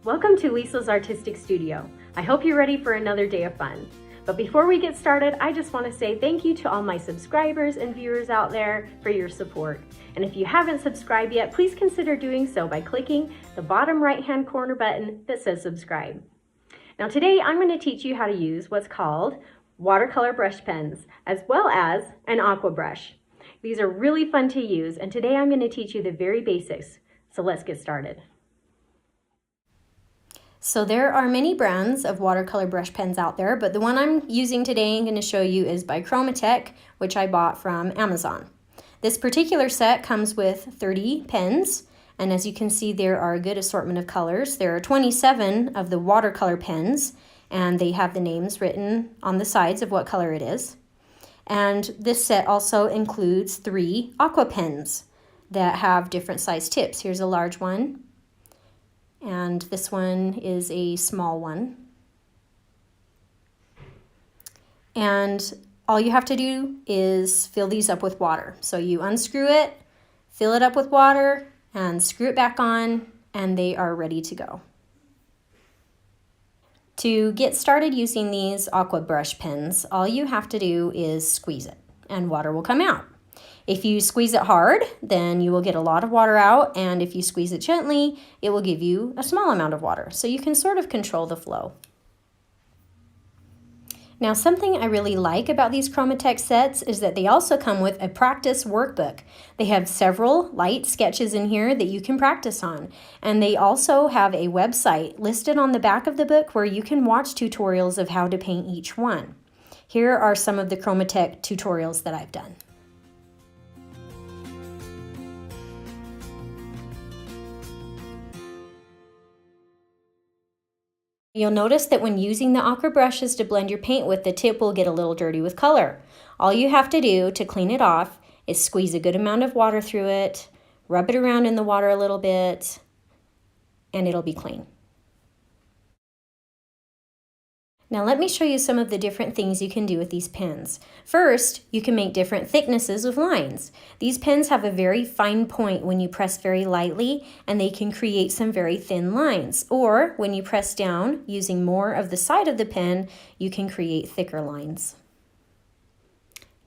Welcome to Lisa's Artistic Studio. I hope you're ready for another day of fun. But before we get started, I just want to say thank you to all my subscribers and viewers out there for your support. And if you haven't subscribed yet, please consider doing so by clicking the bottom right-hand corner button that says subscribe. Now today I'm going to teach you how to use what's called watercolor brush pens, as well as an aqua brush. These are really fun to use, and today I'm going to teach you the very basics. So let's get started. So there are many brands of watercolor brush pens out there, but the one I'm using today and going to show you is by Chromatech, which I bought from Amazon. This particular set comes with 30 pens, and as you can see, there are a good assortment of colors. There are 27 of the watercolor pens, and they have the names written on the sides of what color it is. And this set also includes 3 aqua pens that have different size tips. Here's a large one. And this one is a small one. And all you have to do is fill these up with water. So you unscrew it, fill it up with water, and screw it back on, and they are ready to go. To get started using these aqua brush pens, all you have to do is squeeze it, and water will come out. If you squeeze it hard, then you will get a lot of water out, and if you squeeze it gently, it will give you a small amount of water. So you can sort of control the flow. Now, something I really like about these Chromatech sets is that they also come with a practice workbook. They have several light sketches in here that you can practice on, and they also have a website listed on the back of the book where you can watch tutorials of how to paint each one. Here are some of the Chromatech tutorials that I've done. You'll notice that when using the aqua brushes to blend your paint with, the tip will get a little dirty with color. All you have to do to clean it off is squeeze a good amount of water through it, rub it around in the water a little bit, and it'll be clean. Now let me show you some of the different things you can do with these pens. First, you can make different thicknesses of lines. These pens have a very fine point when you press very lightly, and they can create some very thin lines. Or when you press down, using more of the side of the pen, you can create thicker lines.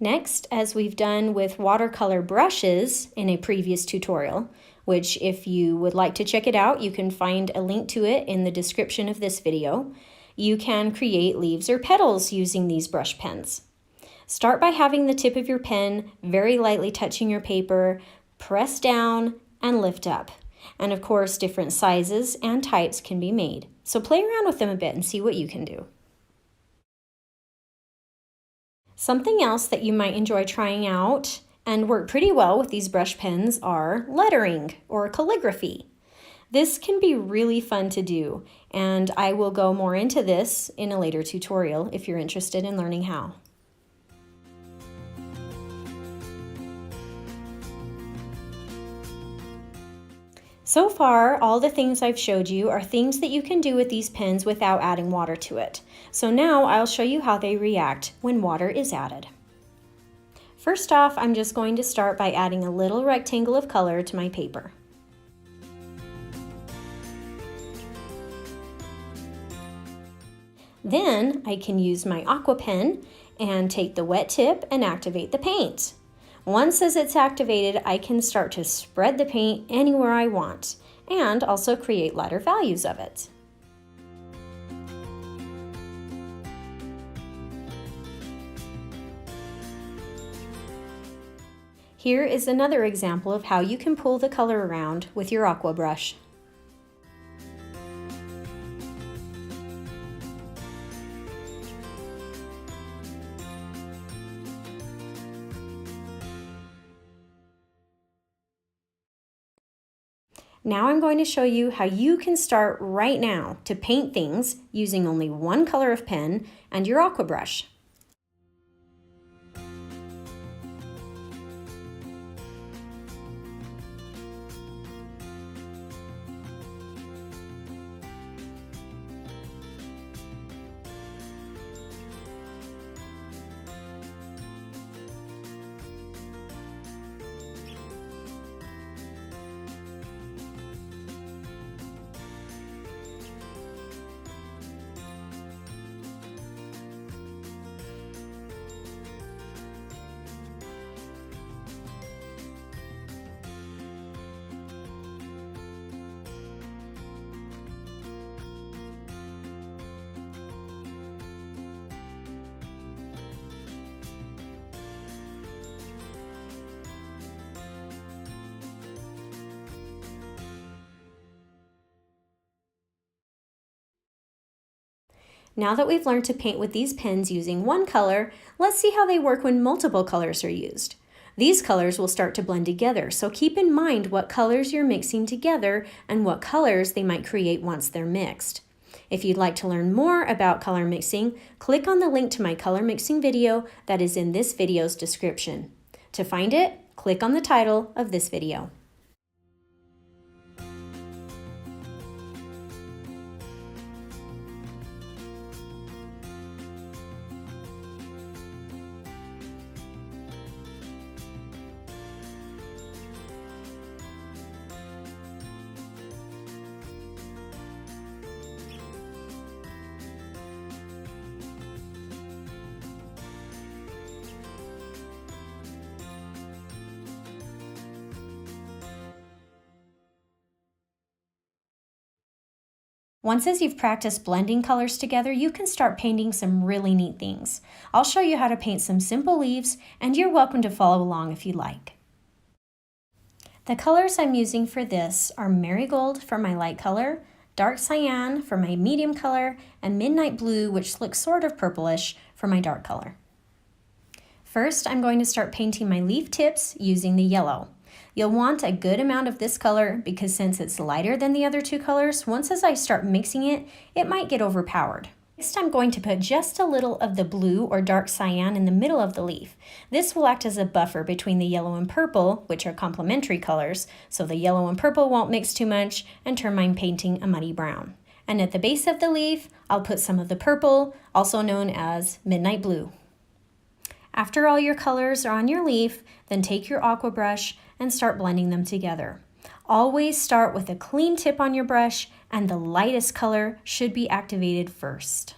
Next, as we've done with watercolor brushes in a previous tutorial, which if you would like to check it out, you can find a link to it in the description of this video. You can create leaves or petals using these brush pens. Start by having the tip of your pen very lightly touching your paper, press down and lift up. And of course, different sizes and types can be made. So play around with them a bit and see what you can do. Something else that you might enjoy trying out and work pretty well with these brush pens are lettering or calligraphy. This can be really fun to do, and I will go more into this in a later tutorial if you're interested in learning how. So far, all the things I've showed you are things that you can do with these pens without adding water to it. So now I'll show you how they react when water is added. First off, I'm just going to start by adding a little rectangle of color to my paper. Then I can use my aqua pen and take the wet tip and activate the paint. Once as it's activated, I can start to spread the paint anywhere I want and also create lighter values of it. Here is another example of how you can pull the color around with your aqua brush. Now I'm going to show you how you can start right now to paint things using only one color of pen and your aqua brush. Now that we've learned to paint with these pens using one color, let's see how they work when multiple colors are used. These colors will start to blend together, so keep in mind what colors you're mixing together and what colors they might create once they're mixed. If you'd like to learn more about color mixing, click on the link to my color mixing video that is in this video's description. To find it, click on the title of this video. Once as you've practiced blending colors together, you can start painting some really neat things. I'll show you how to paint some simple leaves, and you're welcome to follow along if you like. The colors I'm using for this are Marigold for my light color, Dark Cyan for my medium color, and Midnight Blue, which looks sort of purplish, for my dark color. First, I'm going to start painting my leaf tips using the yellow. You'll want a good amount of this color because since it's lighter than the other two colors, once as I start mixing it, it might get overpowered. Next, I'm going to put just a little of the blue or dark cyan in the middle of the leaf. This will act as a buffer between the yellow and purple, which are complementary colors, so the yellow and purple won't mix too much and turn my painting a muddy brown. And at the base of the leaf, I'll put some of the purple, also known as Midnight Blue. After all your colors are on your leaf, then take your aqua brush and start blending them together. Always start with a clean tip on your brush, and the lightest color should be activated first.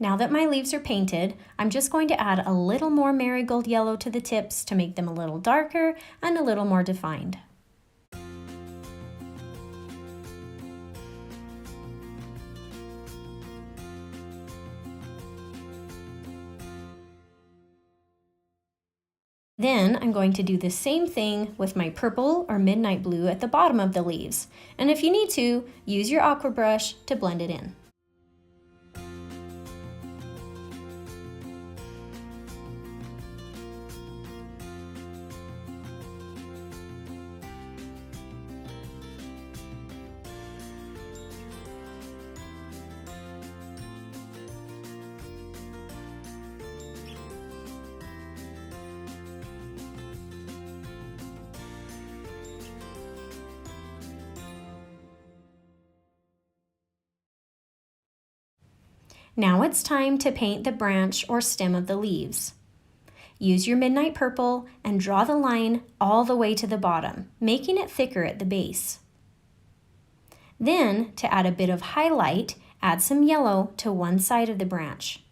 Now that my leaves are painted, I'm just going to add a little more marigold yellow to the tips to make them a little darker and a little more defined. Then I'm going to do the same thing with my purple or midnight blue at the bottom of the leaves. And if you need to, use your aqua brush to blend it in. Now it's time to paint the branch or stem of the leaves. Use your midnight purple and draw the line all the way to the bottom, making it thicker at the base. Then, to add a bit of highlight, add some yellow to one side of the branch.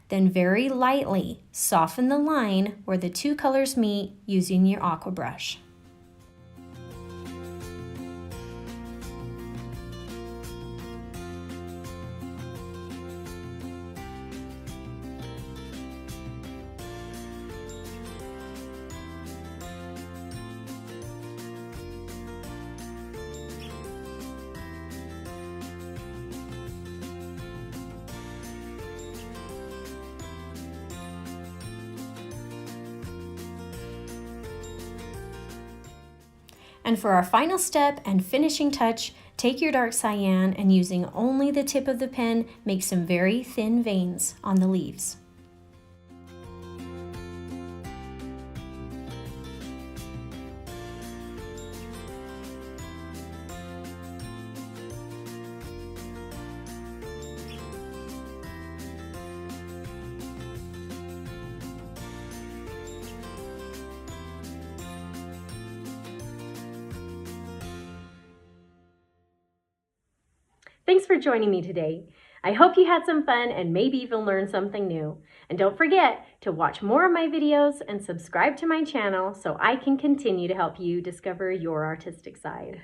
Then very lightly soften the line where the two colors meet using your Aqua brush. And for our final step and finishing touch, take your dark cyan and using only the tip of the pen, make some very thin veins on the leaves. Thanks for joining me today. I hope you had some fun and maybe even learned something new. And don't forget to watch more of my videos and subscribe to my channel so I can continue to help you discover your artistic side.